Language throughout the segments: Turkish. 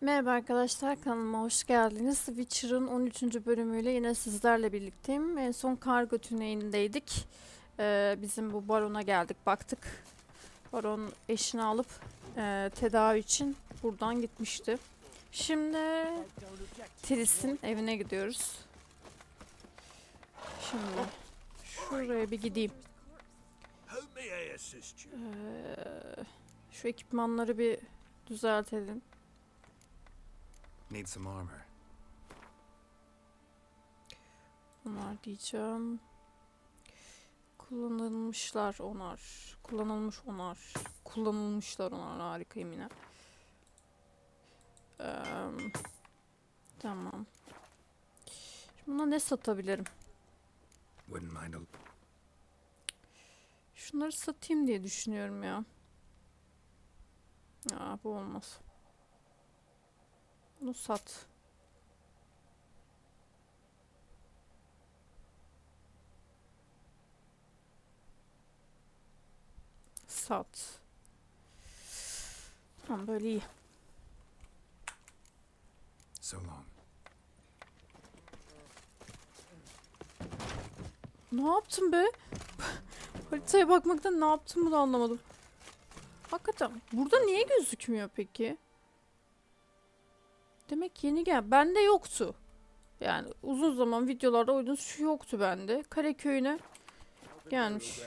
Merhaba arkadaşlar, kanalıma hoş geldiniz. Witcher'ın 13. bölümüyle yine sizlerle birlikteyim. En son kargo tüneyindeydik. Bizim bu barona geldik, baktık. Baron eşini alıp tedavi için buradan gitmişti. Şimdi Tris'in evine gidiyoruz. Şimdi şuraya bir gideyim. Şu ekipmanları bir düzeltelim. Need some armor. Onlar diyeceğim. Kullanılmışlar onar. Kullanılmış onar. Kullanılmışlar onar. Harikayım yine. Tamam. Şimdi buna ne satabilirim? Wouldn't mind a... Şunları satayım diye düşünüyorum ya. Ya bu olmaz. Bunu sat. Sat. Tamam, böyle iyi. So long. Ne yaptım be? Haritaya bakmaktan ne yaptığımı da anlamadım. Hakikaten burada niye gözükmüyor peki? Demek yeni gel. Bende yoktu. Yani uzun zaman videolarda oynadığınız şu yoktu bende. Karaköy'üne gelmiş.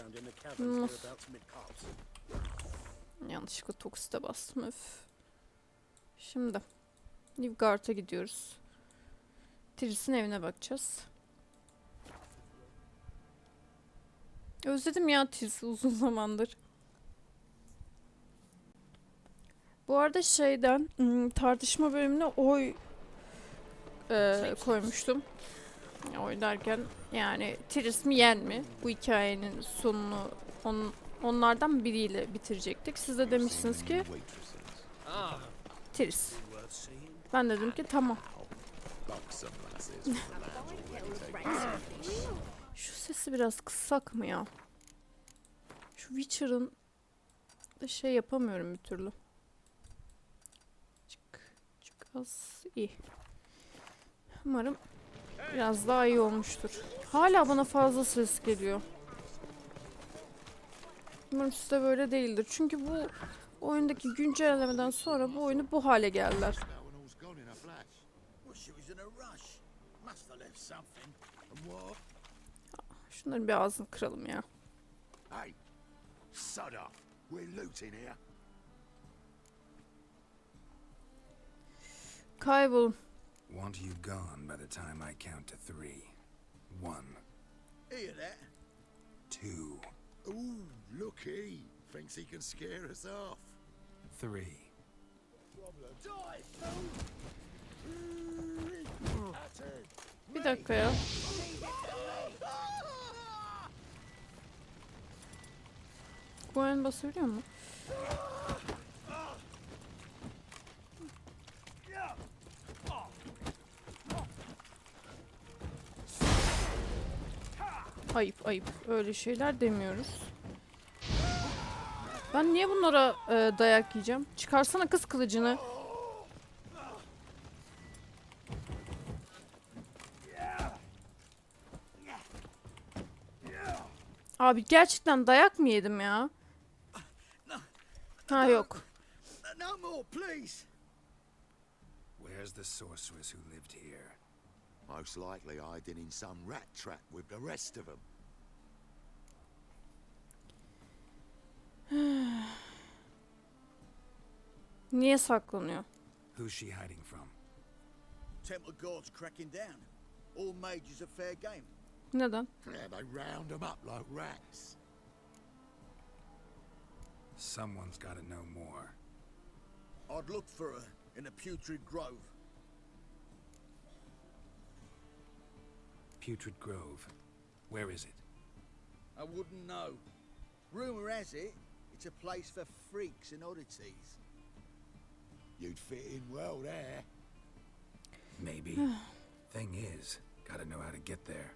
Yanlışlıkla Toxit'e bastım. Öf. Şimdi Nilfgaard'a gidiyoruz. Tris'in evine bakacağız. Özledim ya Tris'i uzun zamandır. Bu arada şeyden tartışma bölümüne oy koymuştum. Oy derken yani Tris mi Yen mi? Bu hikayenin sonunu onlardan biriyle bitirecektik. Siz de demişsiniz ki Tris. Ben dedim ki tamam. Şu sesi biraz kıssak mı ya? Şu Witcher'ın da şey yapamıyorum bir türlü. Çık az iyi. Umarım biraz daha iyi olmuştur. Hala bana fazla ses geliyor. Umarım size böyle değildir. Çünkü bu oyundaki güncellemeden sonra bu oyunu bu hale geldiler. Şunların bir ağzını kıralım ya. Kaybolun. Want you gone by the time I count to 3. 1. Hear that? 2. Ooh, look he. Thinks he can scare us off. 3. Bir dakika ya. Bu en basabiliyor mu? Ayıp ayıp. Öyle şeyler demiyoruz. Ben niye bunlara dayak yiyeceğim? Çıkarsana kız kılıcını. Abi gerçekten dayak mı yedim ya? Ha yok. No more, please. Where's the sorceress who lived here? Most likely hiding in some rat trap with the rest of them. Niye saklanıyor? Who's she hiding from? Temple guards cracking down. All mages are fair game. Neden? Yeah, they round them up like rats. Someone's got to know more. I'd look for her in a putrid grove. Putrid Grove. Where is it? I wouldn't know. Rumor has it, it's a place for freaks and oddities. You'd fit in well there. Maybe. Thing is, gotta know how to get there.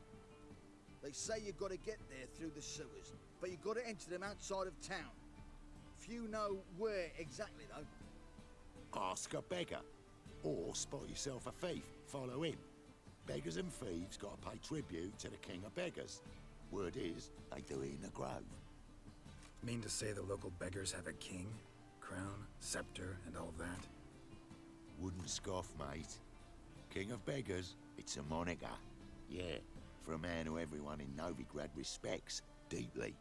They say you gotta get there through the sewers, but you gotta enter them outside of town. Few know where exactly though. Ask a beggar. Or spot yourself a thief, follow him. Beggars and thieves got to pay tribute to the king of beggars. Word is, they do it in the grove. Mean to say the local beggars have a king, crown, scepter, and all of that? Wouldn't scoff, mate. King of beggars, it's a moniker. Yeah, for a man who everyone in Novigrad respects deeply.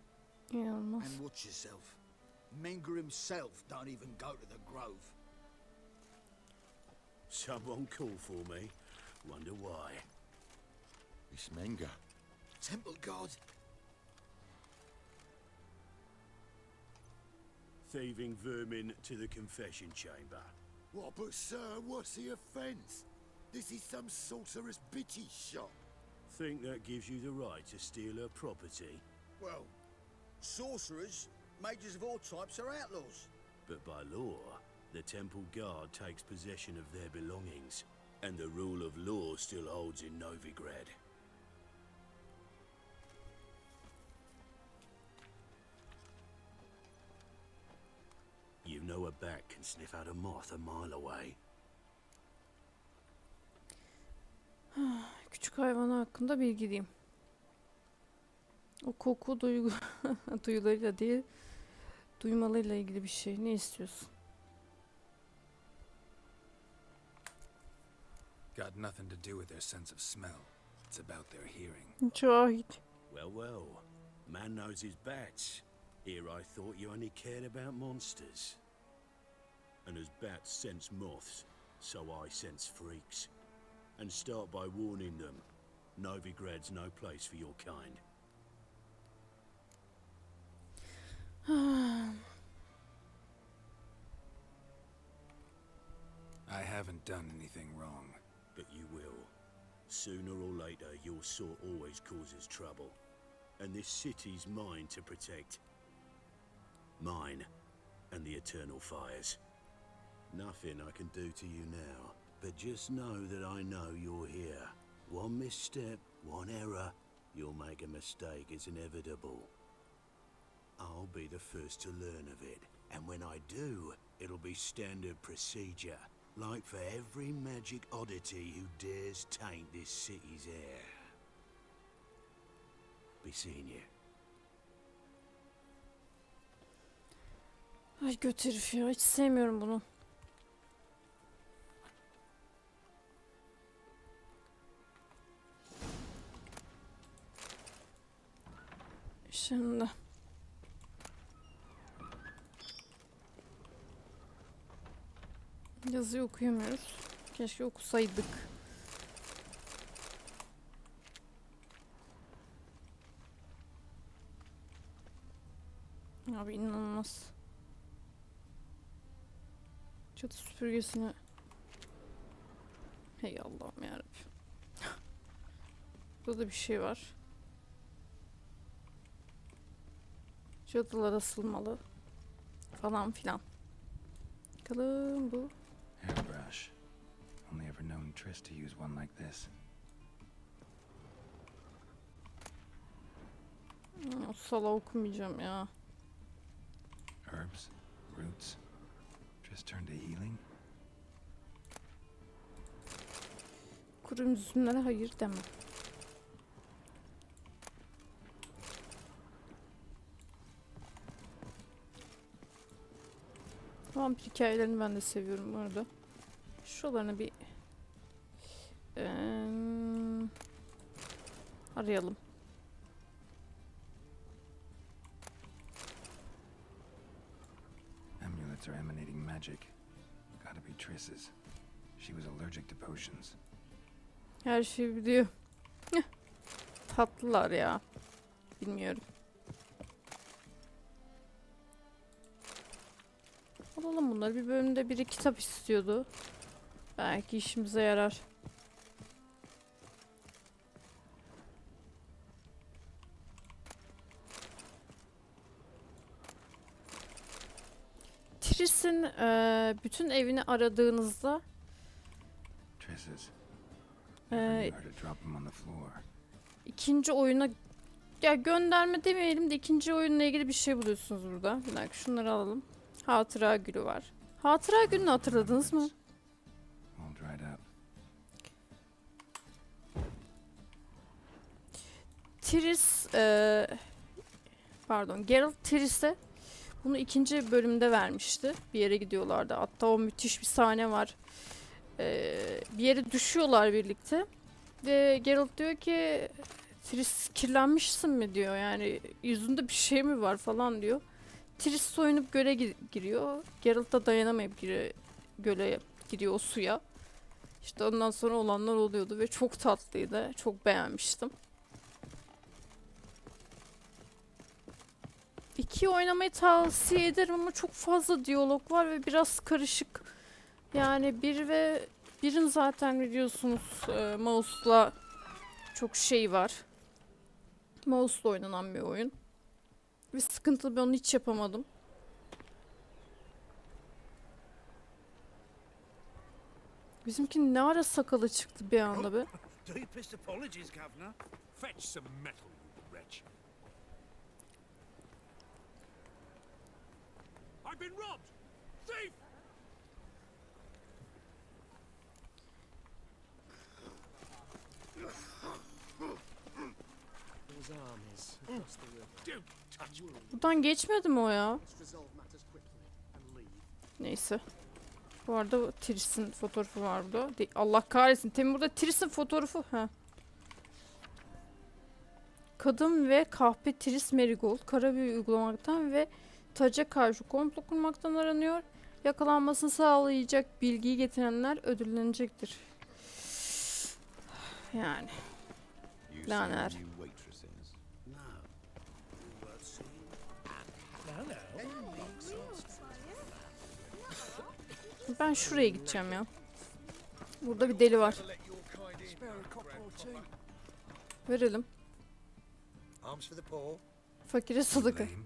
İnanılmaz. And watch yourself. Menger himself don't even go to the grove. Someone called for me. Wonder why. It's Menger. Temple guard. Thieving vermin to the confession chamber. What, but sir, what's the offence? This is some sorcerer's bitty shop. Think that gives you the right to steal her property? Well, sorcerers, mages of all types are outlaws. But by law, the temple guard takes possession of their belongings, and the rule of law still holds in Novigrad. You know a bat can sniff out a moth a mile away. Küçük hayvan hakkında bilgiliyim. O koku duyularıyla değil, duymalarıyla ilgili bir şey. Ne istiyorsun? Got nothing to do with their sense of smell. It's about their hearing. Cahit. Well, man knows his bats. Here I thought you only cared about monsters. And as bats sense moths, so I sense freaks. And start by warning them, Novigrad's no place for your kind. I haven't done anything wrong. But you will. Sooner or later, your sort always causes trouble. And this city's mine to protect. Mine and the eternal fires. Nothing I can do to you now, but just know that I know you're here. One misstep, one error, you'll make a mistake, it's inevitable. I'll be the first to learn of it, and when I do, it'll be standard procedure, like for every magic oddity who dares taint this city's air. Be seeing you. Ay göt herif ya. Hiç sevmiyorum bunu. Şimdi. Yazıyı okuyamıyoruz. Keşke okusaydık. Abi inanılmaz. Çatı süpürgesini. Hey Allah'ım yarabbim. Burada da bir şey var. Çatılar asılmalı. Falan filan. Bakalım bu. Hairbrush. Only ever known Triss to use one like this. O sala okumayacağım ya. Herbs, roots. Triss turned to healing. Kuru üzümlere hayır demem. Vampir hikayelerini ben de seviyorum bu arada. Şuralarını bir arayalım. Amulets are emanating magic. Gotta be Triss's. She was allergic to potions. Her şeyi biliyor. Tatlılar ya. Bilmiyorum. Alalım bunları. Bir bölümde biri kitap istiyordu. Belki işimize yarar. Triss'in bütün evini aradığınızda Triss's. Ee, Never knew her to drop them on the floor. ikinci oyuna ya gönderme demeyelim de ikinci oyunla ilgili bir şey buluyorsunuz burada. Bir dakika şunları alalım. Hatıra gülü var. Hatıra gülünü hatırladınız mı? All Geralt Triss'e bunu 2. bölümde vermişti. Bir yere gidiyorlardı. Hatta o müthiş bir sahne var. Bir yere düşüyorlar birlikte. Ve Geralt diyor ki Triss kirlenmişsin mi diyor. Yani yüzünde bir şey mi var falan diyor. Triss soyunup göle giriyor. Geralt da dayanamayıp göle giriyor o suya. İşte ondan sonra olanlar oluyordu ve çok tatlıydı. Çok beğenmiştim. 2'yi oynamayı tavsiye ederim ama çok fazla diyalog var ve biraz karışık. Yani 1'in zaten biliyorsunuz mouse'la çok şey var. Mouse'la oynanan bir oyun. Ve sıkıntılı, ben onu hiç yapamadım. Bizimki ne ara sakalı çıktı bir anda be. Deepest apologies, Governor. Fetch some metal, you wretch. I've been robbed! Thief! Don't touch me. Buradan geçmedi mi o ya? Neyse. Bu arada Triss'in fotoğrafı var burada. Allah kahretsin. Temin burada Triss'in fotoğrafı. Ha. Kadın ve kahpe Triss Merigold kara büyü uygulamaktan ve taca karşı komplo kurmaktan aranıyor. Yakalanmasını sağlayacak bilgiyi getirenler ödüllenecektir. Yani. Laner. Ben şuraya gideceğim ya. Burada bir deli var. Verelim. Arms for the poor. Fakire sadaka. Lame.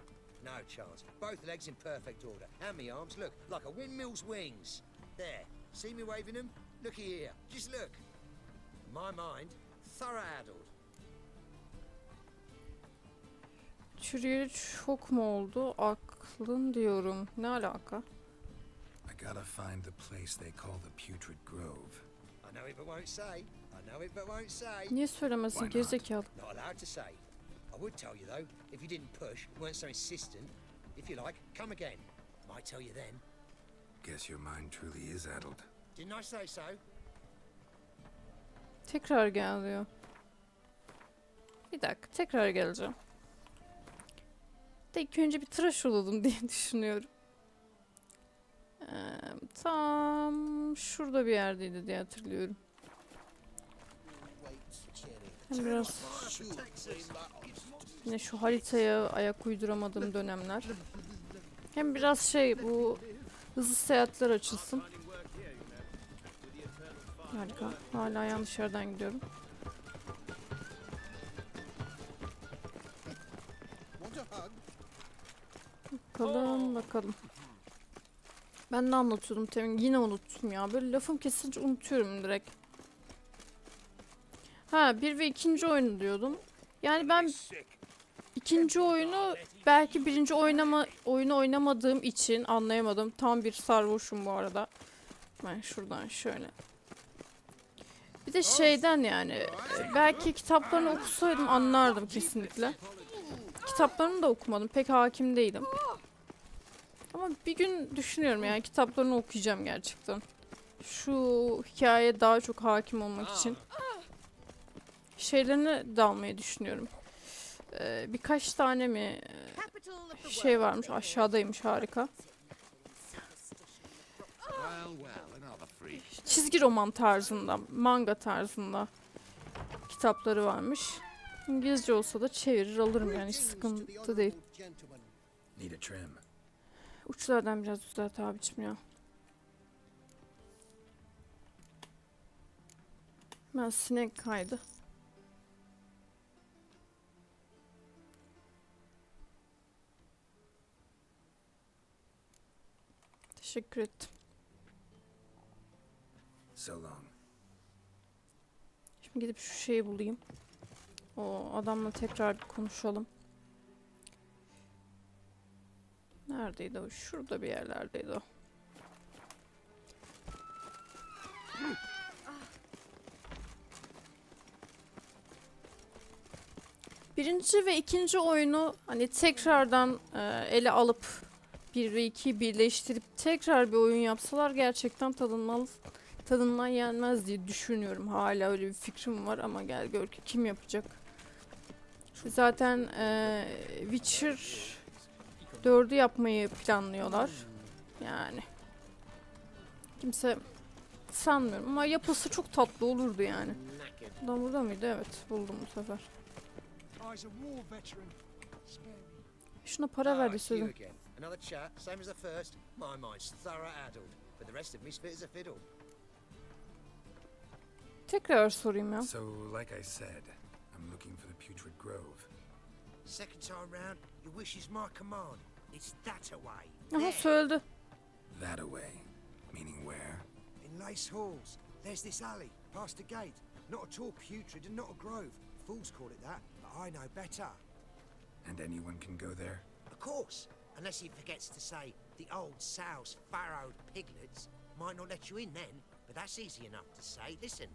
No chance. Both legs in perfect order. And me arms, look, like a windmill's wings. There. See me waving them? Looky here. Just look. My mind, thorough addled. Çürüyeli çok mu oldu? Aklın diyorum. Ne alaka? I gotta find the place they call the Putrid Grove. I know it but won't say. I know it but won't say. Niye söylemesin Why not? gerizekalı? Not allowed to say. I would tell you though, if you didn't push, weren't so insistent. If you like, come again. Might tell you then. Guess your mind truly is addled. Didn't I say so? Tekrar gel diyor. Bir dakika, tekrar geleceğim. İlk önce bir tıraş olalım diye düşünüyorum. Tam şurada bir yerdeydi diye hatırlıyorum. Hem biraz yine şu haritaya ayak uyduramadığım dönemler. Hem biraz şey, bu hızlı seyahatler açılsın. Harika. Hala yanlış yerden gidiyorum. Bakalım bakalım. Ben ne anlatıyordum temin? Yine unuttum ya. Böyle lafım kesince unutuyorum direkt. Ha, 1 ve 2. oyunu diyordum. Yani ben 2. oyunu belki 1. oyunu oynamadığım için anlayamadım. Tam bir sarhoşum bu arada. Ben şuradan şöyle. Bir de şeyden yani belki kitaplarını okusaydım anlardım kesinlikle. Kitaplarını da okumadım. Pek hakim değilim. Ama bir gün düşünüyorum yani kitaplarını okuyacağım gerçekten. Şu hikayeye daha çok hakim olmak için. Şeylerine dalmayı düşünüyorum. Birkaç tane mi şey varmış, aşağıdaymış, harika. Çizgi roman tarzında, manga tarzında kitapları varmış. İngilizce olsa da çevirir alırım yani, hiç sıkıntı değil. Need a trim. Uçlardan biraz düzelt abicim ya. Ben sinek kaydı. Teşekkür ettim. So long. Şimdi gidip şu şeyi bulayım. O adamla tekrar bir konuşalım. Neredeydi o? Şurada bir yerlerdeydi o. Birinci ve ikinci oyunu hani tekrardan ele alıp 1 ve 2'yi birleştirip tekrar bir oyun yapsalar gerçekten tadından yenmez diye düşünüyorum. Hala öyle bir fikrim var ama gel gör ki kim yapacak. Zaten Witcher 4'ü yapmayı planlıyorlar. Yani kimse sanmıyorum ama yapılsa çok tatlı olurdu yani. Adam burada mıydı? Evet, buldum bu sefer. Şuna para verdi It's you sözüm. again. Another chat, same as the first. My mind's thorough addled, but the rest of me's fit as a fiddle. Tekrar sorayım ya. So, like I said, I'm looking for the Putrid Grove. Second time round, your wish is my command. It's that away. Aha There. söyledi. That away. Meaning where? In Lace Halls, there's this alley, past the gate. Not at all putrid and not a grove. Fools call it that, but I know better. And anyone can go there? Of course, unless he forgets to say the old sow's farrowed piglets might not let you in then, but that's easy enough to say. Listen,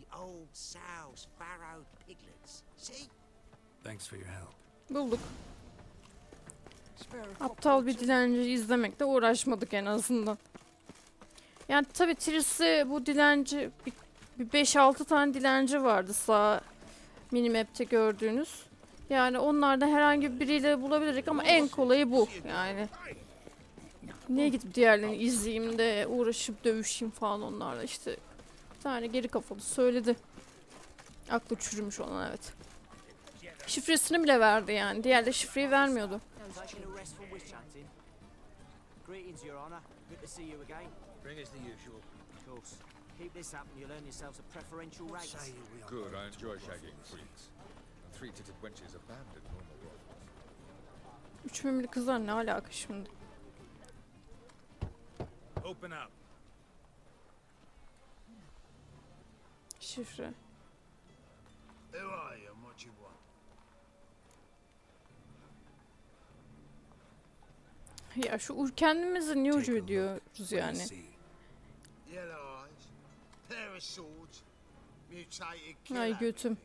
the old sow's farrowed piglets. See? Thanks for your help. Bulduk. Aptal bir dilenciyi izlemekle uğraşmadık en azından. Yani tabii Tris'i bu dilenci bir 5-6 tane dilenci vardı sağ minimap'te gördüğünüz. Yani onlardan herhangi biriyle bulabilirdik ama en kolayı bu yani. Niye gidip diğerlerini izleyeyim de uğraşıp dövüşeyim falan onlarla işte. Bir tane geri kafalı söyledi. Aklı çürümüş olan evet. Şifresini bile verdi yani. Diğerleri şifreyi vermiyordu. Greetings, Your Honor. Good to see you again. Bring us the usual. Of course. Keep this up and you'll earn yourselves a preferential rate. Say who we are. Good, I enjoy shagging freaks. And three-titted wenches abandon normal brothels. Üç mümlü kızlar ne alaka şimdi? Open up. Şifre. Who are you and what you want? Ya şu kendimizi niye ucu ediyoruz What do you yani? see? Yellow eyes, pair of swords, mutated Ay killer. götüm.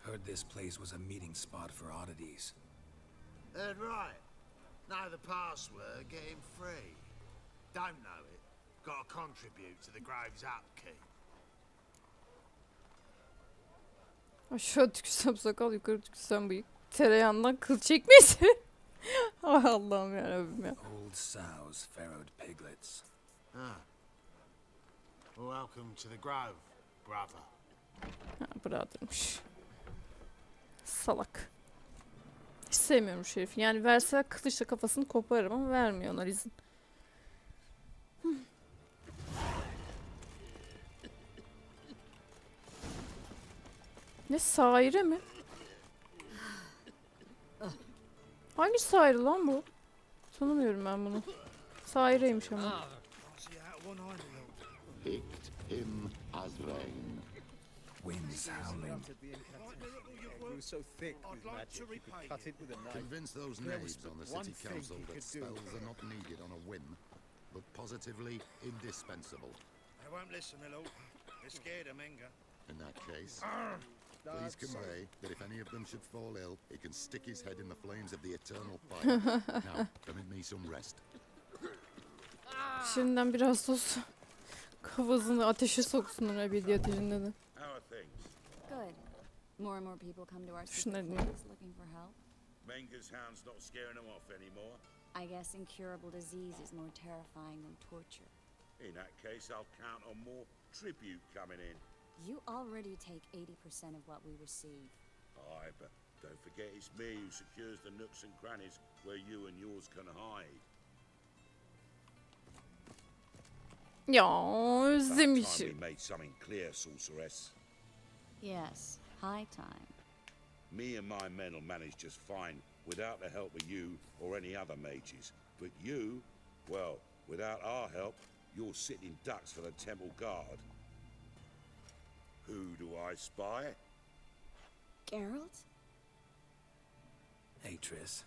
Heard this place was a meeting spot for oddities. Heard right. Know the password, get him free. Don't know it. Got to contribute to the Grove's upkeep. Aşağı tükürsem sakal, yukarı tükürsem bıyık. Tereyağından kıl çekmesi. Ay Allah'ım yarabbim ya. Old sows, farrowed piglets. Ah. Welcome to the Grove, brother. Ha, brother'mış. Salak. Hiç sevmiyorum şu herifi. Yani verseler kılıçla kafasını koparırım ama vermiyorlar izin. Ne Saire mi? Hangi Saire lan bu? Tanımıyorum ben bunu. Saire'ymiş ama. Picked him as rain. Winds howling. Convince those knaves on the city council that spells are not needed on a whim, but positively indispensable. They won't listen, my lord. They're scared of Menga. In that case, please convey that if any of them should fall ill, he can stick his head in the flames of the eternal fire. Now, permit me some rest. Şimdiden biraz olsun kafasını ateşe soksunlar ebedi ateşinde de. How are things? Good. More and more people come to our Şunları secret dinle. place looking for help. Menga's hound's not scaring them off anymore. I guess incurable disease is more terrifying than torture. In that case, I'll count on more tribute coming in. You already take 80% of what we receive. Aye, but don't forget it's me who secures the nooks and crannies where you and yours can hide. Ya About time özlemişim. we made something clear, sorceress. Yes, high time. Me and my men will manage just fine without the help of you or any other mages. But you, well, without our help, you're sitting ducks for the temple guard. Who do I spy? Geralt? Hey, Triss.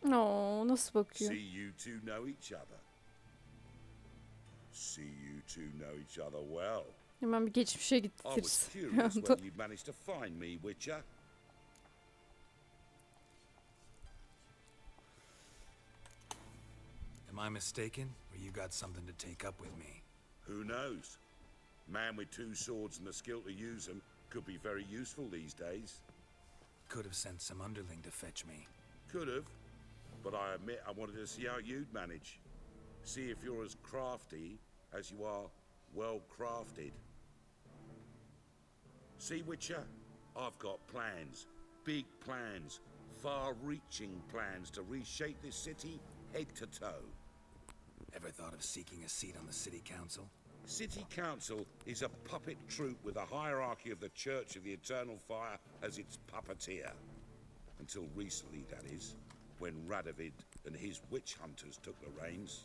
Oo, nasıl bakıyor? See you two know each other. See you two know each other well. Hemen bir geçmişe gitti I was Tirs. curious whether you'd managed to find me, Witcher. Am I mistaken, or you got something to take up with me? Who knows? Man with two swords and the skill to use them could be very useful these days. Could have sent some underling to fetch me. Could have, but I admit I wanted to see how you'd manage. See if you're as crafty as you are well crafted. See, Witcher, I've got plans, big plans, far-reaching plans to reshape this city head to toe. Ever thought of seeking a seat on the city council? City Council is a puppet troupe with a hierarchy of the Church of the Eternal Fire as its puppeteer. Until recently, that is, when Radovid and his witch hunters took the reins.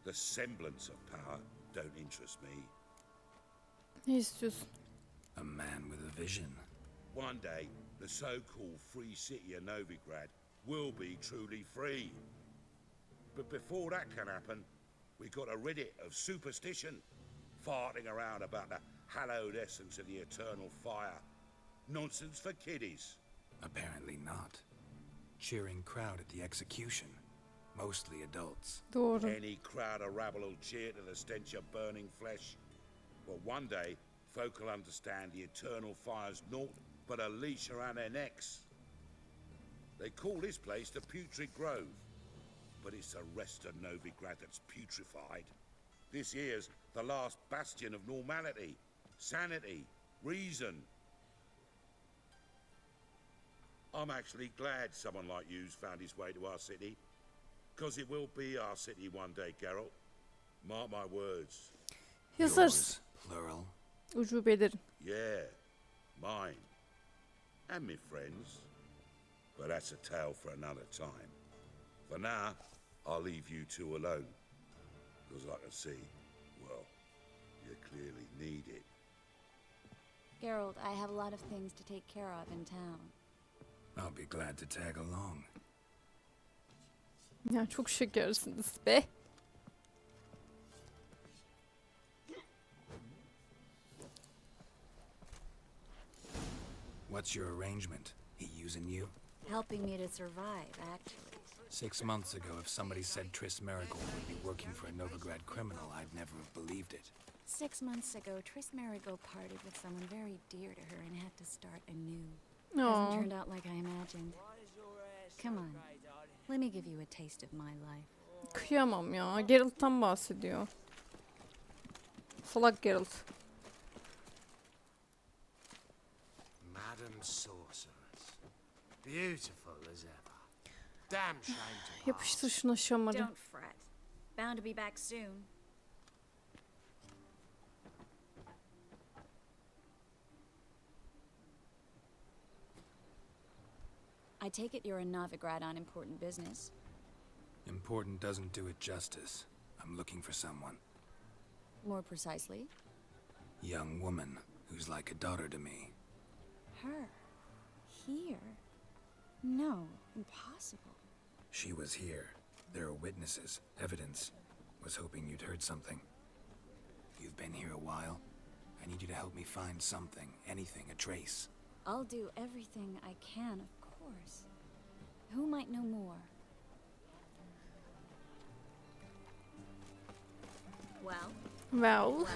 The semblance of power don't interest me. Ne istiyorsun? A man with a vision. One day, the so-called free city of Novigrad will be truly free. But before that can happen, we got to rid it of superstition, farting around about the hallowed essence of the eternal fire. Nonsense for kiddies. Apparently not. Cheering crowd at the execution. Mostly adults. Doğru. Any crowd of rabble will cheer to the stench of burning flesh. Well, one day, folk will understand the eternal fire's naught but a leash around their necks. They call this place the Putrid Grove, but it's the rest of Novigrad that's putrefied. This here's the last bastion of normality, sanity, reason. I'm actually glad someone like you's found his way to our city, because it will be our city one day, Geralt. Mark my words. Yazarız. Yours, plural. Ucube ederim. Yeah, mine. And me friends. But that's a tale for another time. For now, I'll leave you two alone. Because I can see, well, you clearly need it. Geralt, I have a lot of things to take care of in town. I'll be glad to tag along. Ya çok şekersiniz be. What's your arrangement? He using you? Helping me to survive, actually. 6 months ago, if somebody said Triss Marigold would be working for a Novigrad criminal, I'd never have believed it. 6 months ago, Triss Marigold partied with someone very dear to her and had to start anew. Aa, Hasn't turned out like I imagined. Come on, let me give you a taste of my life. kıyamam ya. Geralt'tan bahsediyor. Salak Geralt. Madam Sorceress. Beautiful as ever. Damn shame to part. Yapıştır şuna şamarı. Don't fret. Bound to be back soon. I take it you're in Novigrad on important business. Important doesn't do it justice. I'm looking for someone. More precisely, Young woman who's like a daughter to me. her. Here? No, impossible. She was here. There are witnesses, evidence. Was hoping you'd heard something. You've been here a while. I need you to help me find something, anything, a trace. I'll do everything I can, of course. Who might know more? Well, Well.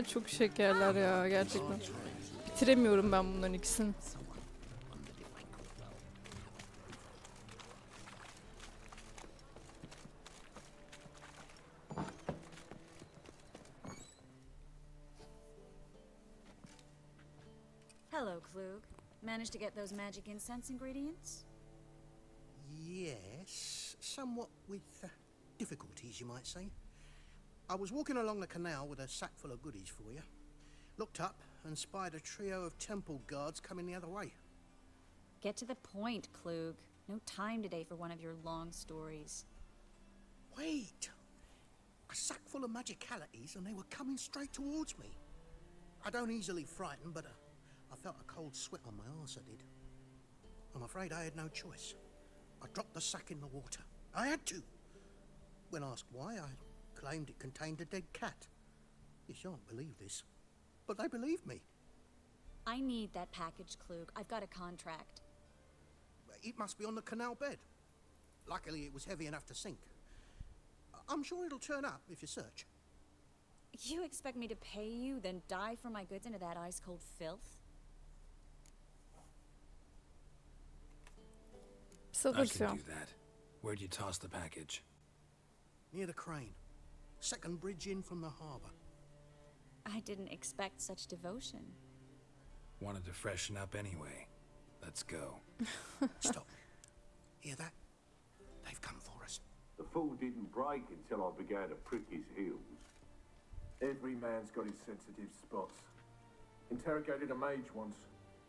Çok şekerler ya gerçekten. Bitiremiyorum ben bunların ikisini. hello, Klug. Managed to get those magic incense ingredients? Yes, somewhat with difficulties, you might say. I was walking along the canal with a sack full of goodies for you. Looked up and spied a trio of temple guards coming the other way. Get to the point, Klug. No time today for one of your long stories. Wait! A sack full of magicalities and they were coming straight towards me. I don't easily frighten, but I felt a cold sweat on my arse, I did. I'm afraid I had no choice. I dropped the sack in the water. I had to. When asked why, I claimed it contained a dead cat. You shan't believe this, but they believed me. I need that package, Klug. I've got a contract. It must be on the canal bed. Luckily, it was heavy enough to sink. I'm sure it'll turn up if you search. You expect me to pay you, then dive for my goods into that ice-cold filth? I Satış can ya. do that. Where'd you toss the package? Near the crane. Second bridge in from the harbour. I didn't expect such devotion. Wanted to freshen up anyway. Let's go. Stop. Hear that? They've come for us. The fool didn't break until I began to prick his heels. Every man's got his sensitive spots. Interrogated a mage once.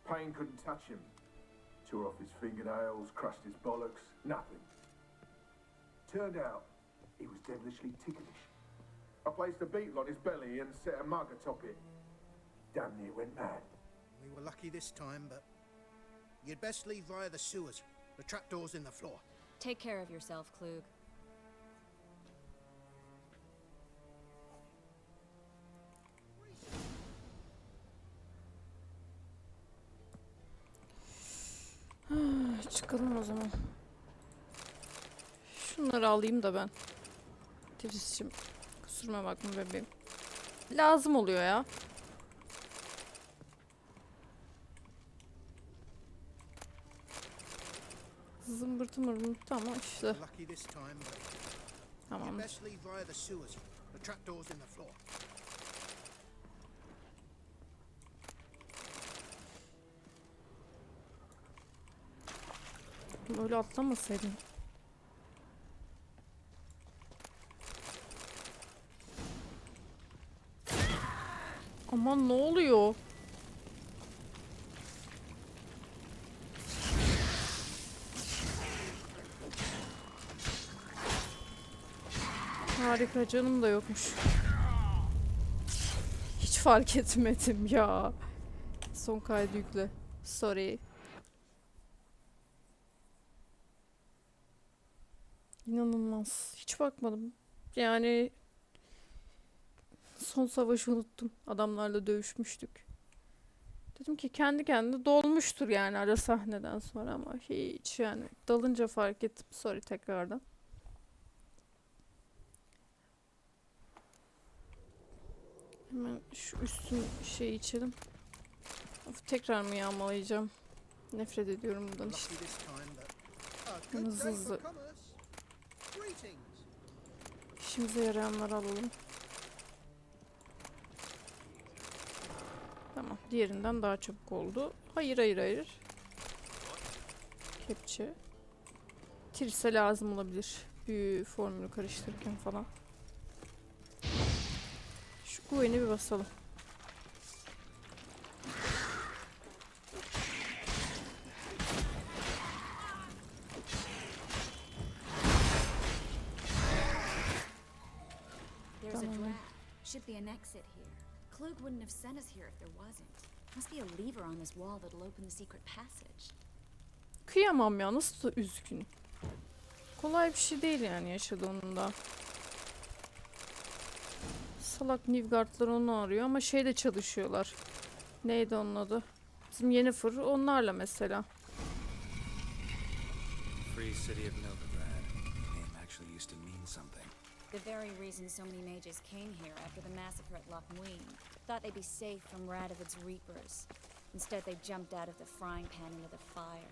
Pain couldn't touch him. Tore off his fingernails, crushed his bollocks, nothing. Turned out, he was devilishly ticklish. I placed a beetle on his belly and set a mug atop it. Damn near went mad. We were lucky this time, but you'd best leave via the sewers. The trapdoor's in the floor. Take care of yourself, Klug. Çıkalım o zaman. Şunları alayım da ben. Tiris'cim, kusuruma bakma bebeğim. Lazım oluyor ya. Zımbırtı mırmırtı ama işte. Lucky this time, but Tamam. you'd best leave via the sewers. The trapdoor's in the floor. Böyle atlamasaydın. Aman ne oluyor? Harika, canım da yokmuş. Hiç fark etmedim ya. Son kaydı yükle. Sorry. İnanılmaz. Hiç bakmadım. Yani son savaşı unuttum. Adamlarla dövüşmüştük. Dedim ki kendi kendine dolmuştur yani ara sahneden sonra ama hiç yani dalınca fark ettim. Sorry tekrardan. Hemen şu üstün şeyi içelim. Of, tekrar mı yağmalayacağım? Nefret ediyorum bundan işte. Lucky this time, but Hızlı hızlı. İşimize yarayanları alalım. Tamam. Diğerinden daha çabuk oldu. Hayır hayır hayır. Kepçe. Tirse lazım olabilir. Büyü formülü karıştırırken falan. Şu Gwen'i bir basalım. There's a draft. Should be an exit here. Klug wouldn't have sent us here if there wasn't. Must be a lever on this wall that'll open the secret passage. Kıyamam ya, nasıl da üzgün. Kolay bir şey değil yani yaşadığında. Salak Nilfgaardlar onu arıyor ama şeyde çalışıyorlar. Neydi onun adı? Bizim Yennefer onlarla mesela. Free city of Novigrad. Name actually used to mean something. The very reason so many mages came here after the massacre at Loch Muin. Thought they'd be safe from Radovid's reapers. Instead, they jumped out of the frying pan into the fire.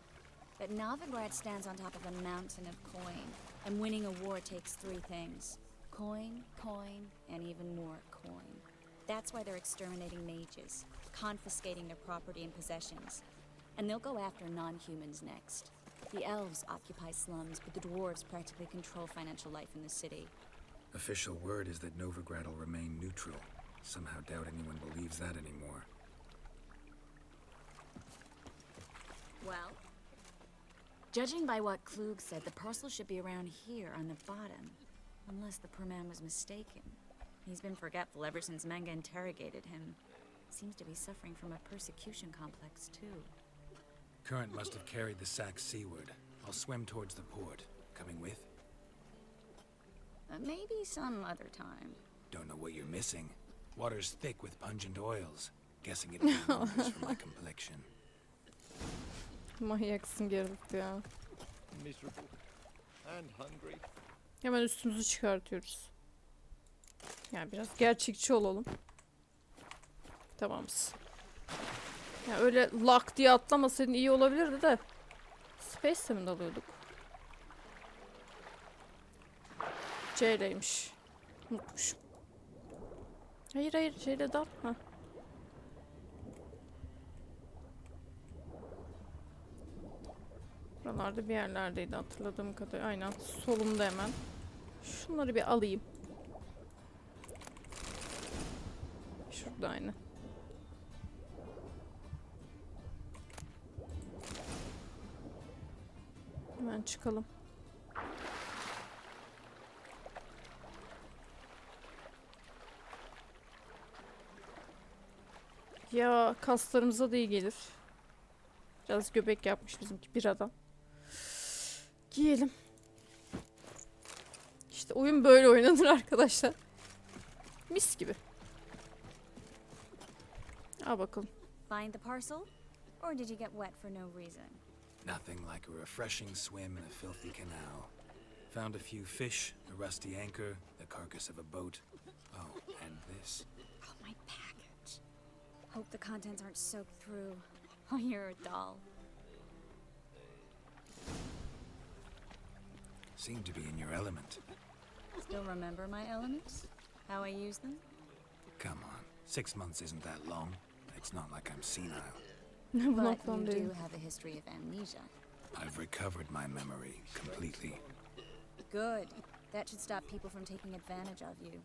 But Novigrad stands on top of a mountain of coin, and winning a war takes three things. Coin, coin, and even more coin. That's why they're exterminating mages, confiscating their property and possessions. And they'll go after non-humans next. The elves occupy slums, but the dwarves practically control financial life in the city. Official word is that Novigrad will remain neutral. Somehow doubt anyone believes that anymore. Well, judging by what Klug said, the parcel should be around here on the bottom. Unless the poor man was mistaken. He's been forgetful ever since Manga interrogated him. Seems to be suffering from a persecution complex, too. Current must have carried the sack seaward. I'll swim towards the port. Coming with? Maybe some other time. Don't know what you're missing. Water's thick with pungent oils. Guessing it'll be wonders for my complexion. Manyaksın Geralt ya. Miserable and hungry. Hemen üstümüzü çıkartıyoruz. Yani biraz gerçekçi olalım. Tamamız. Ya öyle lak diye atlamasaydın iyi olabilirdi de. Space'e mi dalıyorduk? C'leymiş. Unutmuşum. Hayır C'le dal. Heh. Buralarda bir yerlerdeydi hatırladığım kadarıyla. Aynen solumda hemen. Şunları bir alayım. Şurada aynı. Hemen çıkalım. Ya kaslarımıza da iyi gelir. Biraz göbek yapmış bizimki bir adam. Giyelim. İşte oyun böyle oynanır arkadaşlar. Mis gibi. Al bakalım. Find the parcel? Or did you get wet for no reason? Nothing like a refreshing swim in a filthy canal. Found a few fish, a rusty anchor, the carcass of a boat. Oh, and this. Oh, my package. Hope the contents aren't soaked through. Oh, you're a doll. Seem to be in your element. Still remember my elements? How I use them? Come on, 6 months isn't that long. It's not like I'm senile. But you do have a history of amnesia. I've recovered my memory completely. Good. That should stop people from taking advantage of you.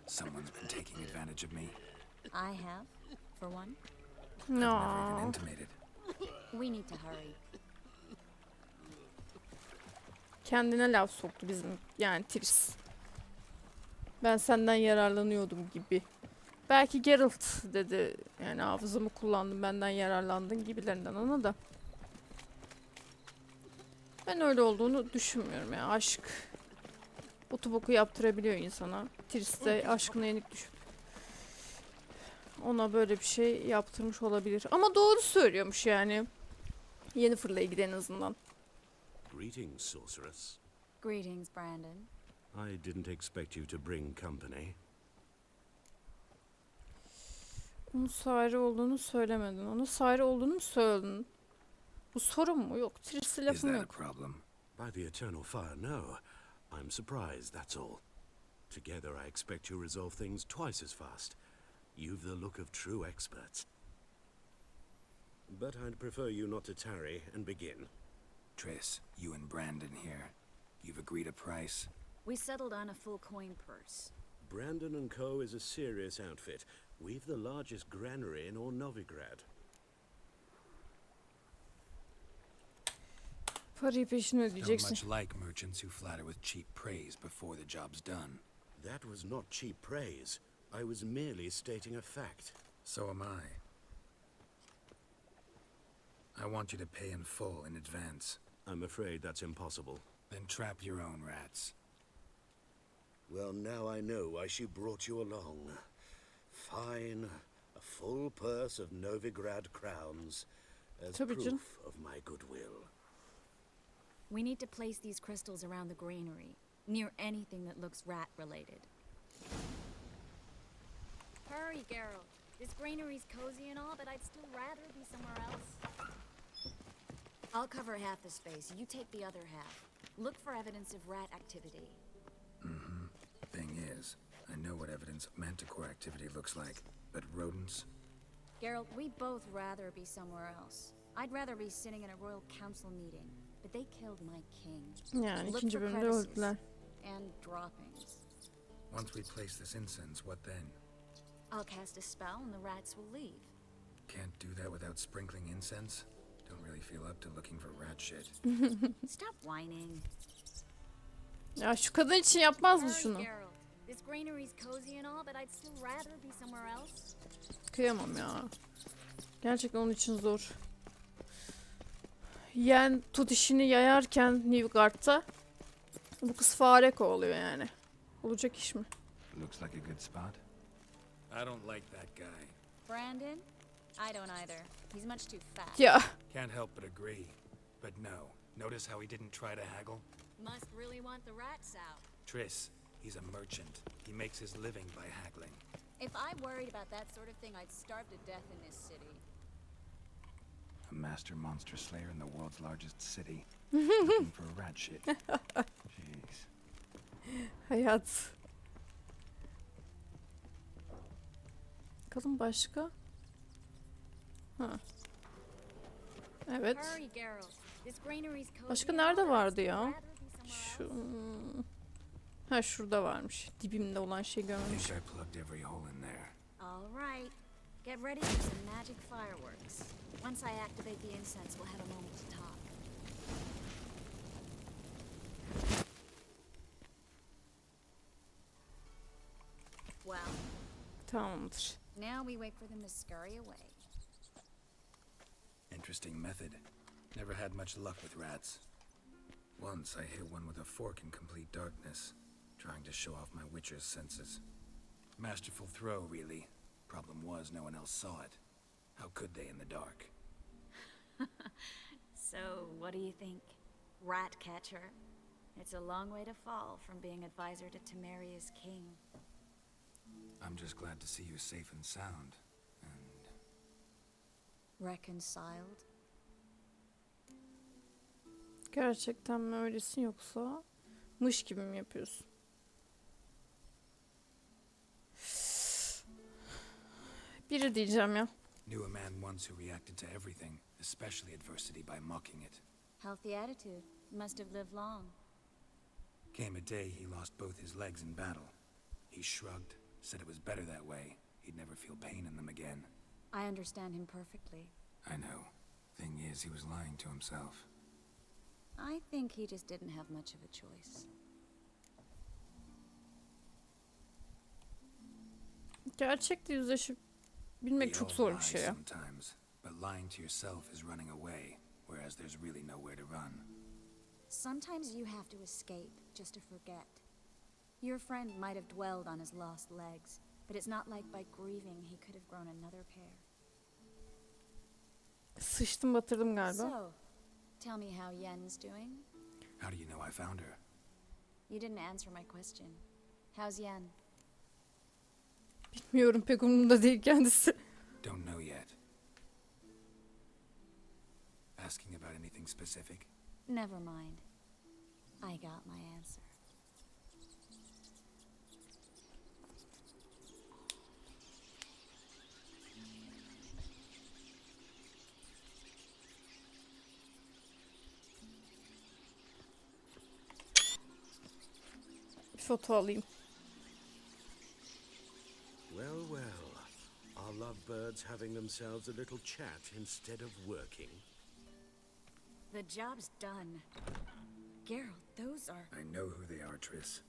Someone's been taking advantage of me. I have, for one. No. I've never even intimated. We need to hurry. Kendine laf soktu bizim yani Tris. Ben senden yararlanıyordum gibi. Belki Geralt dedi. Yani hafızamı kullandım benden yararlandın gibilerinden ona da. Ben öyle olduğunu düşünmüyorum ya. Aşk botu boku yaptırabiliyor insana. Tris de aşkına yenik düşüp ona böyle bir şey yaptırmış olabilir. Ama doğru söylüyormuş yani. Yennefer'la ilgili en azından. Greetings, sorceress. Greetings, Brandon. I didn't expect you to bring company. Onun Sari olduğunu söylemedin. Onun Sari olduğunu mu söyledin? Bu sorun mu? Yok. Tris'le Is lafım that a yok. problem? By the eternal fire, no. I'm surprised, that's all. Together I expect you resolve things twice as fast. You've the look of true experts. But I'd prefer you not to tarry and begin. Triss, you and Brandon here. You've agreed a price? We settled on a full coin purse. Brandon and Co. is a serious outfit. We've the largest granary in all Novigrad. Parayı peşine Don't ödeyeceksin. much like merchants who flatter with cheap praise before the job's done. That was not cheap praise. I was merely stating a fact. So am I. I want you to pay in full in advance. I'm afraid that's impossible. Then trap your own rats. Well, now I know why she brought you along. Fine. A full purse of Novigrad crowns as Tabii canım. proof of my goodwill. We need to place these crystals around the granary, near anything that looks rat-related. Hurry, Geralt. This granary's cozy and all, but I'd still rather be somewhere else. I'll cover half the space, you take the other half. Look for evidence of rat activity. Mm-hmm. Thing is, I know what evidence of manticore activity looks like, but rodents? Geralt, we'd both rather be somewhere else. I'd rather be sitting in a royal council meeting, but they killed my king. Yani Look ikinci for bölümde crevices öldüler. and droppings. Once we place this incense, what then? I'll cast a spell and the rats will leave. Can't do that without sprinkling incense? Don't really feel up to looking for rat shit. Stop whining. Ya şu kadın için yapmaz mı Hurry, şunu? Geralt. This granary's cozy and all, but I'd still rather be somewhere else. Kıyamam ya. Gerçekten onun için zor. Yen tut işini yayarken Nilfgaard'ta bu kız fare kovalıyor yani. Olacak iş mi? Looks like a good spot. I don't like that guy. Brandon? I don't either. He's much too fat. Ya. Can't help but agree. But no. Notice how he didn't try to haggle? Must really want the rats out. Triss, he's a merchant. He makes his living by haggling. If I worried about that sort of thing, I'd starve to death in this city. A master monster slayer in the world's largest city. Looking for rat shit. Jeez. Hayat. Bakalım başka? Ha. Evet. Hurry, Geralt. This granary's cozy Başka and nerede all that. vardı ya? Rather be somewhere else. Şu... Ha şurada varmış. Dibimde olan şey I think görmemişim. I plugged every hole in there. All right. Get ready for some magic fireworks. Once I activate the incense, we'll have a moment to talk. Well, Tamamdır. now we wait for them to scurry away. Interesting method. Never had much luck with rats. Once I hit one with a fork in complete darkness, trying to show off my witcher's senses. Masterful throw, really. Problem was, no one else saw it. How could they in the dark? So, what do you think? Rat catcher? It's a long way to fall from being advisor to Temeria's king. I'm just glad to see you safe and sound. And Reconciled? Gerçekten mi öylesin yoksa mış gibi mi yapıyorsun? Biri diyeceğim ya. knew a man once who reacted to everything, especially adversity, by mocking it. Healthy attitude. Must have lived long. Came a day he lost both his legs in battle. He shrugged, said it was better that way. He'd never feel pain in them again. I understand him perfectly. I know. Thing is, he was lying to himself. I think he just didn't have much of a choice. Gerçekle yüzleşip bilmek We çok all zor bir lie şey ya. sometimes, but lying to yourself is running away, whereas there's really nowhere to run. Sometimes you have to escape just to forget. Your friend might have dwelled on his lost legs, but it's not like by grieving he could have grown another pair. Sıçtım batırdım galiba. So, tell me how Yen's doing? How do you know I found her? You didn't answer my question. How's Yen? Bilmiyorum, pek umurumda değil kendisi. Don't know yet. Asking about anything specific? Never mind. I got my answer. Bir foto alayım. Well, well. Are lovebirds having themselves a little chat instead of working? The job's done. Geralt, those are... I know who they are, Triss.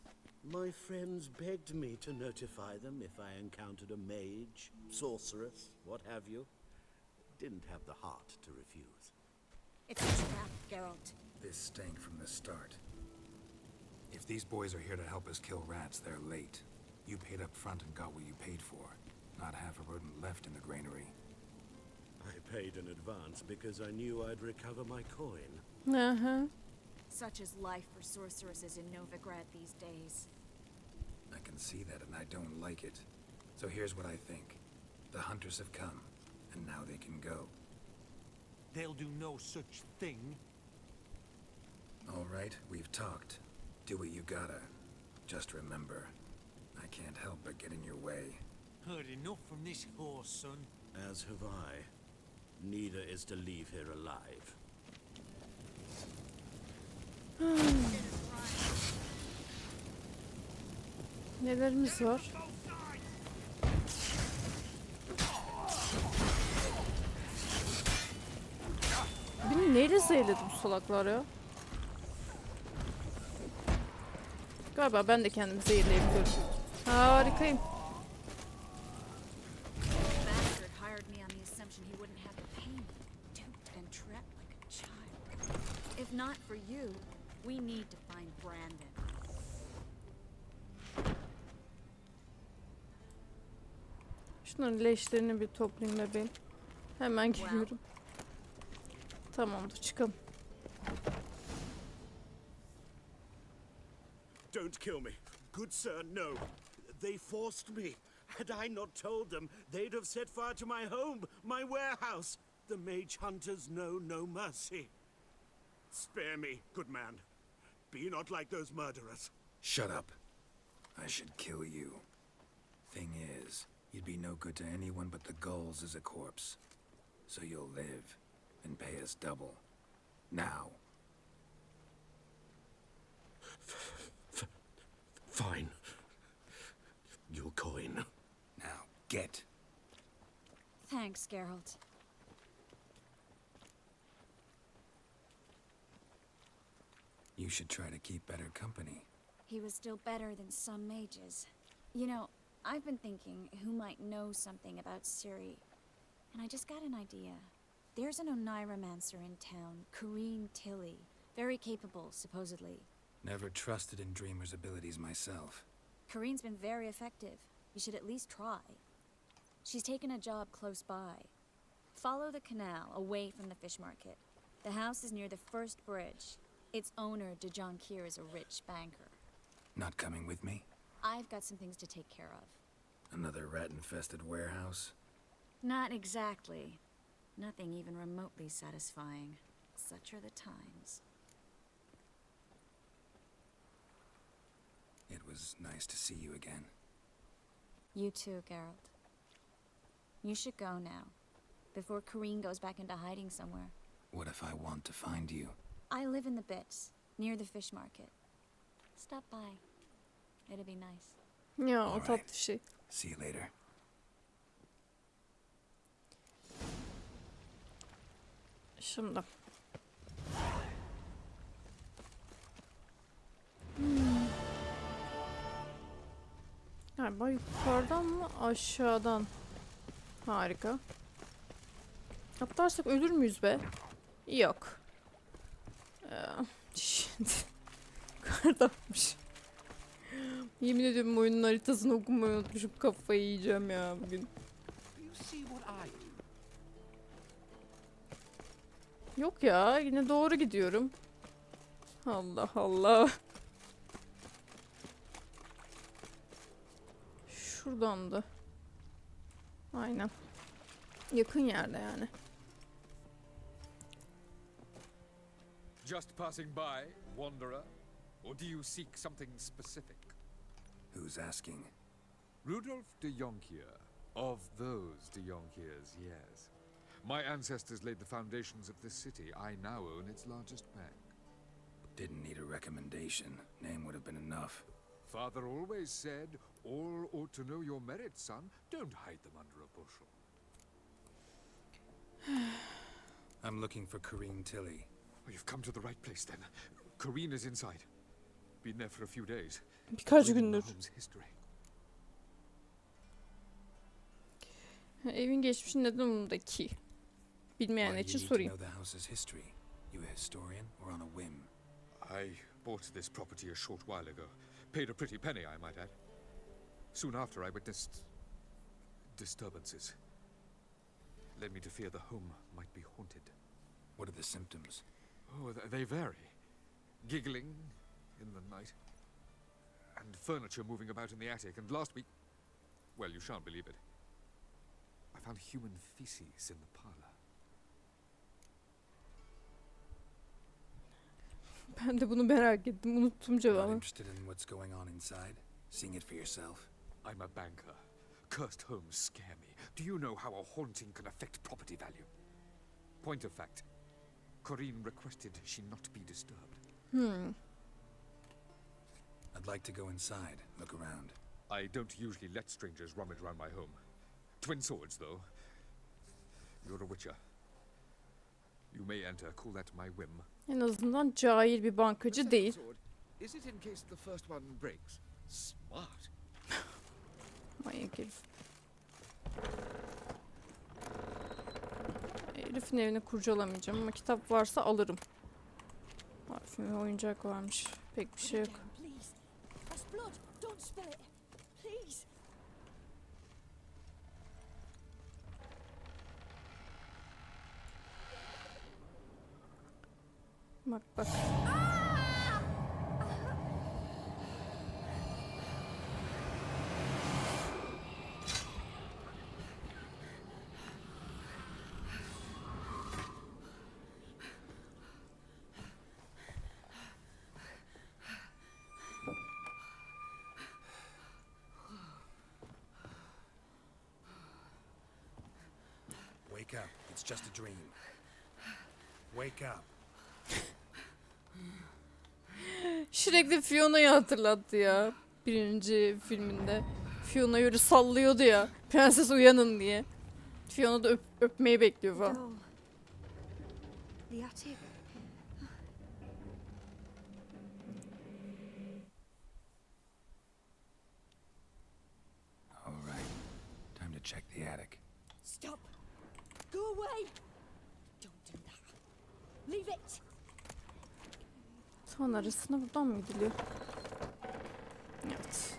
My friends begged me to notify them if I encountered a mage, sorceress, what have you. Didn't have the heart to refuse. It's a trap, Geralt. This stank from the start. If these boys are here to help us kill rats, they're late. You paid up front and got what you paid for. Not half a rodent left in the granary. I paid in advance because I knew I'd recover my coin. Aha. Such is life for sorceresses in Novigrad these days. I can see that and I don't like it. So here's what I think. The hunters have come, and now they can go. They'll do no such thing. All right, we've talked. Do what you gotta. Just remember, I can't help but get in your way. Heard enough from this horse, son. As have I. Neither is to leave here alive. Nelerimiz var? Beni neyle zehirledi bu salaklar ya? Galiba ben de kendimi zehirleyebiliyorum. Harikayım. Bastard hired me on the assumption he wouldn't have to pay me. Duped and trapped like a child. If not for you, we need to find Brandon. Şunların leşlerini bir toplayayım bebeğim. Hemen geliyorum. Tamamdır, çıkalım. Don't Don't kill me. Good sir, no. They forced me. Had I not told them, they'd have set fire to my home, my warehouse. The mage hunters know no mercy. Spare me, good man. Be not like those murderers. Shut up. I should kill you. Thing is, you'd be no good to anyone but the gulls as a corpse. So you'll live and pay us double. Now. Fine. Your coin. Now, get. Thanks, Geralt. You should try to keep better company. He was still better than some mages. You know, I've been thinking who might know something about Ciri. And I just got an idea. There's an Oneiromancer in town, Corrine Tilly. Very capable, supposedly. Never trusted in Dreamer's abilities myself. Corrine's been very effective. You should at least try. She's taken a job close by. Follow the canal, away from the fish market. The house is near the first bridge. Its owner, de Jonquier, is a rich banker. Not coming with me? I've got some things to take care of. Another rat-infested warehouse? Not exactly. Nothing even remotely satisfying. Such are the times. It was nice to see you again. You too, Geralt. You should go now, before Corrine goes back into hiding somewhere. What if I want to find you? I live in the Bits, near the fish market. Stop by. It'll be nice. Ya All o right. tatlı şey. See you later. Şimdi. Galiba yukarıdan mı aşağıdan? Harika. Atlarsak ölür müyüz be? Yok. Şimdi. Yukarıdanmış. Yemin ediyorum oyunun haritasını okumayı unutmuşum. Kafayı yiyeceğim ya bugün. Yok ya, yine doğru gidiyorum. Allah Allah. Şuradandı. Aynen. Yakın yerde yani. Just passing by, wanderer? Or do you seek something specific? Who's asking? Rudolf de Jonquier. Of those de Jonquiers, yes. My ancestors laid the foundations of this city. I now own its largest bank. Didn't need a recommendation. Name would have been enough. Father always said, all ought to know your merits, son. Don't hide them under a bushel. I'm looking for Corrine Tilly. Oh, you've come to the right place then. Corrine is inside. Been there for a few days. Birkaç Reading gündür. the home's history. Evin geçmişi neden umudaki? Bilmeyenler için Why do you need sorayım. to know the house's history? You a historian or on a whim? I bought this property a short while ago. Paid a pretty penny, I might add. Soon after, I witnessed disturbances. Led me to fear the home might be haunted. What are the symptoms? Oh, they vary. Giggling in the night. And furniture moving about in the attic. And last week... Well, you shan't believe it. I found human feces in the parlor. Ben de bunu merak ettim. Unuttum Not cevabı. interested in what's going on inside? Seeing it for yourself? I'm a banker. Cursed homes scare me. Do you know how a haunting can affect property value? Point of fact, Corrine requested she not be disturbed. I'd like to go inside, look around. I don't usually let strangers rummage around my home. Twin swords, though. You're a witcher. You may enter, call that my whim. En azından cahil bir bankacı değil. Is it in case the first one breaks? Smart. Manyak herif. Herifin evini kurcalamayacağım ama kitap varsa alırım. Parfüm ve oyuncak varmış. Pek bir şey yok. Bak bak. Wake up. It's just a dream. Wake up. Sürekli Fiona'yı hatırlattı ya. Birinci filminde. Fiona öyle sallıyordu ya. Prenses uyanın diye. Fiona da öpmeyi bekliyor falan. The attic. All right. Time to check the attic. Stop. Go away. Don't do that. Leave it. Son arasına buradan mı gidiliyor? Evet.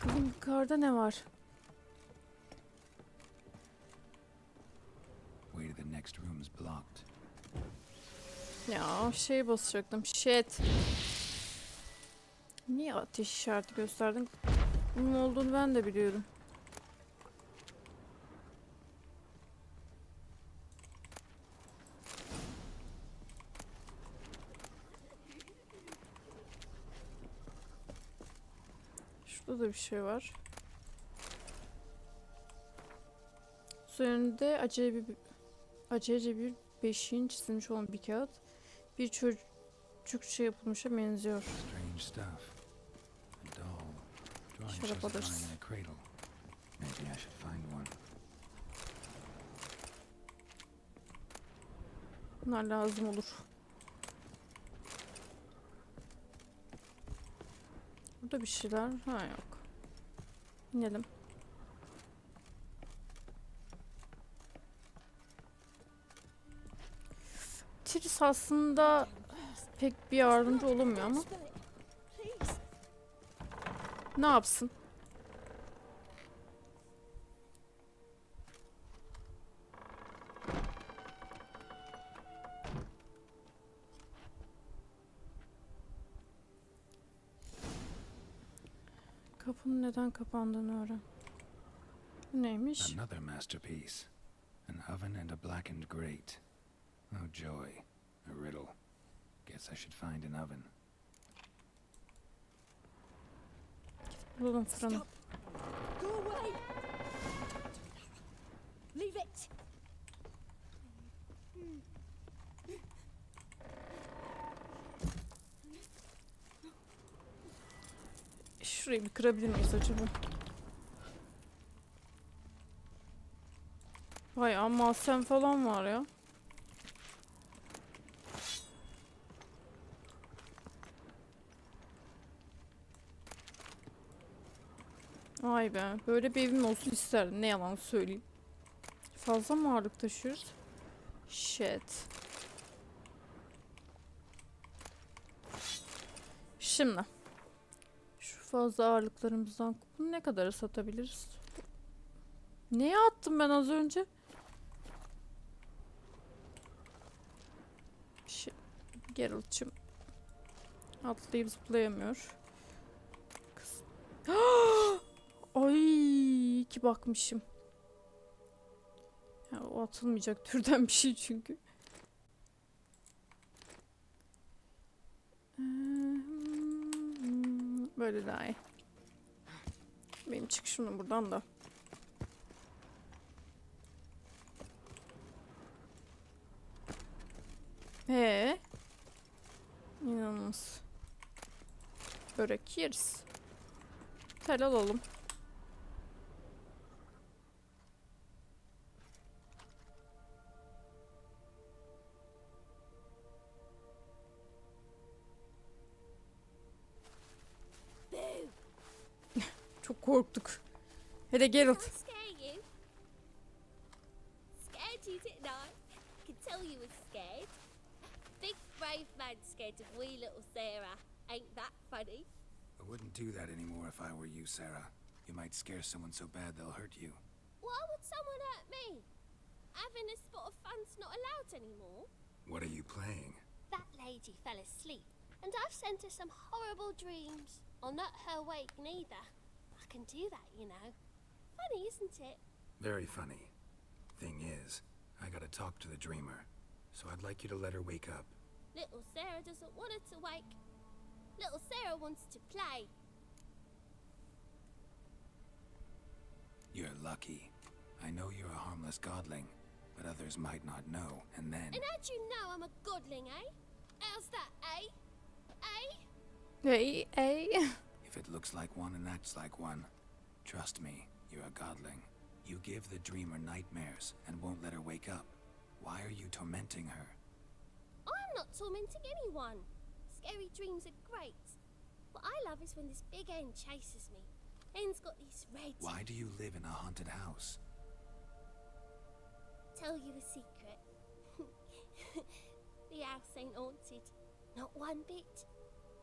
Bakalım yukarıda ne var? Way to the next room is blocked. Ya şey basacaktım. Shit. Niye ateş işareti gösterdin? Bunun olduğunu ben de biliyorum. Şurada da bir şey var. Üzerinde acelece bir beşiğin çizilmiş olan bir kağıt. Bir çocukça yapılmışa benziyor. Strange stuff. A doll. Drawing Şarap shows it alırız. lying in a cradle. Maybe I should find one. Bunlar lazım olur. Burada bir şeyler. Ha yok. İnelim. Tris aslında pek bir yardımcı olamıyor ama. Ne yapsın? Kapının neden kapandığını öğren. Bu neymiş? Another masterpiece. An oven and a blackened grate. Oh joy. A riddle. Guess I should find an oven. Bulalım fırını. Go away. Leave it. Şurayı bir kırabilir miyiz acaba? Vay ama sen falan var ya. Vay be. Böyle bir evim olsun isterdim. Ne yalan söyleyeyim. Fazla mı ağırlık taşıyoruz? Shit. Şimdi. Şu fazla ağırlıklarımızdan bunu ne kadara satabiliriz? Neye attım ben az önce? Geralt'cığım atlayıp zıplayamıyor. Kız. Ay, ki bakmışım. Ya, o atılmayacak türden bir şey çünkü. Böyle daha iyi. Benim çık şunu buradan da. İnanılmaz. Börek yeriz. Tel alalım. Çok korktuk. Hele Geralt. Scared you, didn't I? Could tell you were scared. Big brave man scared of wee little Sarah. Ain't that funny? I wouldn't do that anymore if I were you, Sarah. You might scare someone so bad they'll hurt you. Why would someone hurt me? Having a spot of fun's not allowed anymore. What are you playing? That lady fell asleep, and I've sent her some horrible dreams. I'll not her wake neither. I can do that, you know. Funny, isn't it? Very funny. Thing is, I gotta talk to the dreamer, so I'd like you to let her wake up. Little Sarah doesn't want her to wake. Little Sarah wants to play. You're lucky. I know you're a harmless godling, but others might not know, and then... And how'd you know I'm a godling, eh? How's that, eh? Eh? Hey. If it looks like one and acts like one, trust me, you're a godling. You give the dreamer nightmares and won't let her wake up. Why are you tormenting her? I'm not tormenting anyone. Scary dreams are great. What I love is when this big hen chases me. Hen's got these red... Why do you live in a haunted house? Tell you a secret. The house ain't haunted. Not one bit.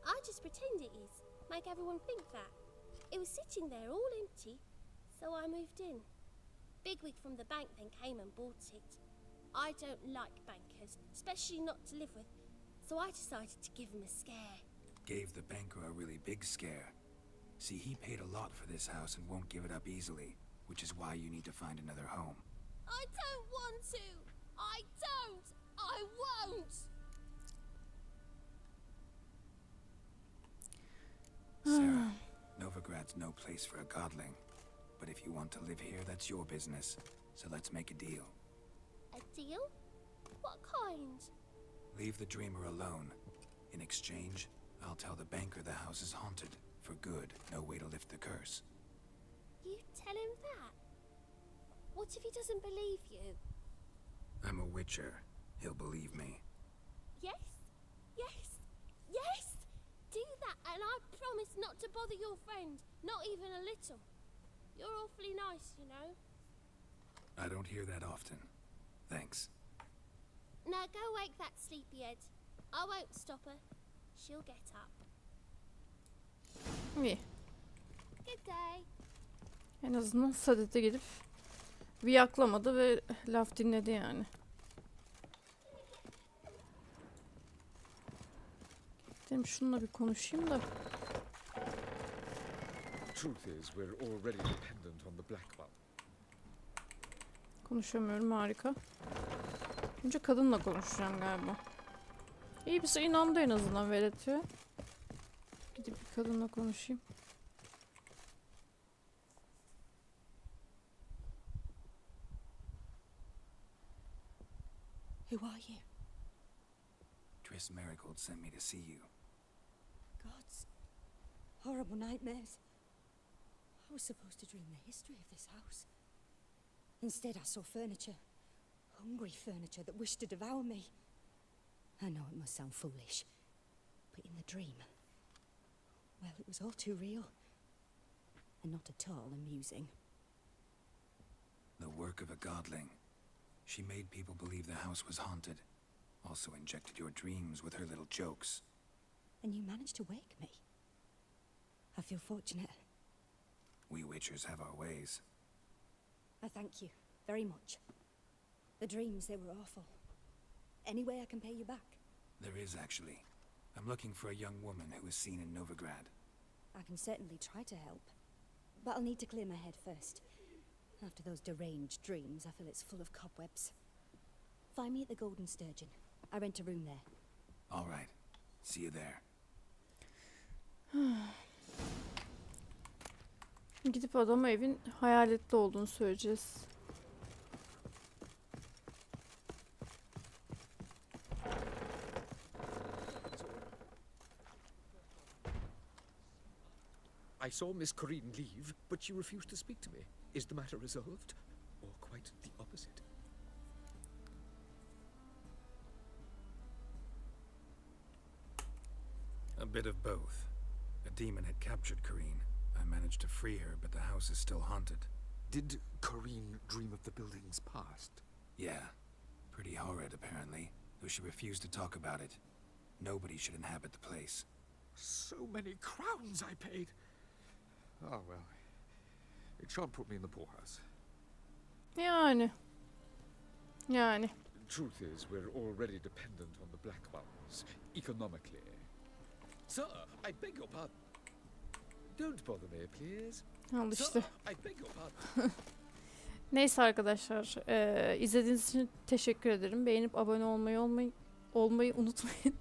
I just pretend it is. Make everyone think that. It was sitting there all empty, so I moved in. Bigwig from the bank then came and bought it. I don't like bankers, especially not to live with, so I decided to give him a scare. Gave the banker a really big scare. See, he paid a lot for this house and won't give it up easily, which is why you need to find another home. I don't want to! I don't! I won't! Sarah, Novigrad's no place for a godling. But if you want to live here, that's your business. So let's make a deal. A deal? What kind? Leave the dreamer alone. In exchange, I'll tell the banker the house is haunted. For good, no way to lift the curse. You tell him that? What if he doesn't believe you? I'm a witcher. He'll believe me. Yes? Yes? Yes! Do that and I promise not to bother your friend. Not even a little. You're awfully nice, you know. I don't hear that often. Thanks. Now go wake that sleepyhead. I won't stop her. She'll get up. İyi. Good day. En azından Sadet'e gidip viyaklamadı ve laf dinledi yani. Dedim şununla bir konuşayım da. Truth is, we're already dependent on the black one. Konuşamıyorum, harika. Önce kadınla konuşacağım galiba. İyi, bir şey inandı en azından Velet'e. Gidip bir kadınla konuşayım. Who are you? Triss Marigold sent me to see you. Gods. Horrible nightmares. I was supposed to dream the history of this house. Instead, I saw furniture. Hungry furniture that wished to devour me. I know it must sound foolish, but in the dream, well, it was all too real. And not at all amusing. The work of a godling. She made people believe the house was haunted. Also injected your dreams with her little jokes. And you managed to wake me. I feel fortunate. We witchers have our ways. I thank you very much. The dreams, they were awful. Any way I can pay you back? There is, actually. I'm looking for a young woman who was seen in Novigrad. I can certainly try to help. But I'll need to clear my head first. After those deranged dreams, I feel it's full of cobwebs. Find me at the Golden Sturgeon. I rent a room there. All right. See you there. Gidip adama evin hayaletli olduğunu söyleyeceğiz. I saw Miss Corinne leave, but she refused to speak to me. Is the matter resolved? Or quite the opposite? A bit of both. A demon had captured Corinne. I managed to free her, but the house is still haunted. Did Corinne dream of the building's past? Yeah. Pretty horrid, apparently, though she refused to talk about it. Nobody should inhabit the place. So many crowns I paid! Oh well. It shan't put me in the poorhouse. Yani. Truth is, we're already dependent on the black ones, economically. Sir, I beg your pardon. Don't bother me, please. Al işte. Sir, I beg your pardon. Neyse arkadaşlar, izlediğiniz için teşekkür ederim. Beğenip abone olmayı unutmayın.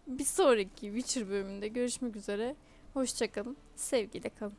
Bir sonraki Witcher bölümünde görüşmek üzere. Hoşça kalın. Sevgiyle kalın.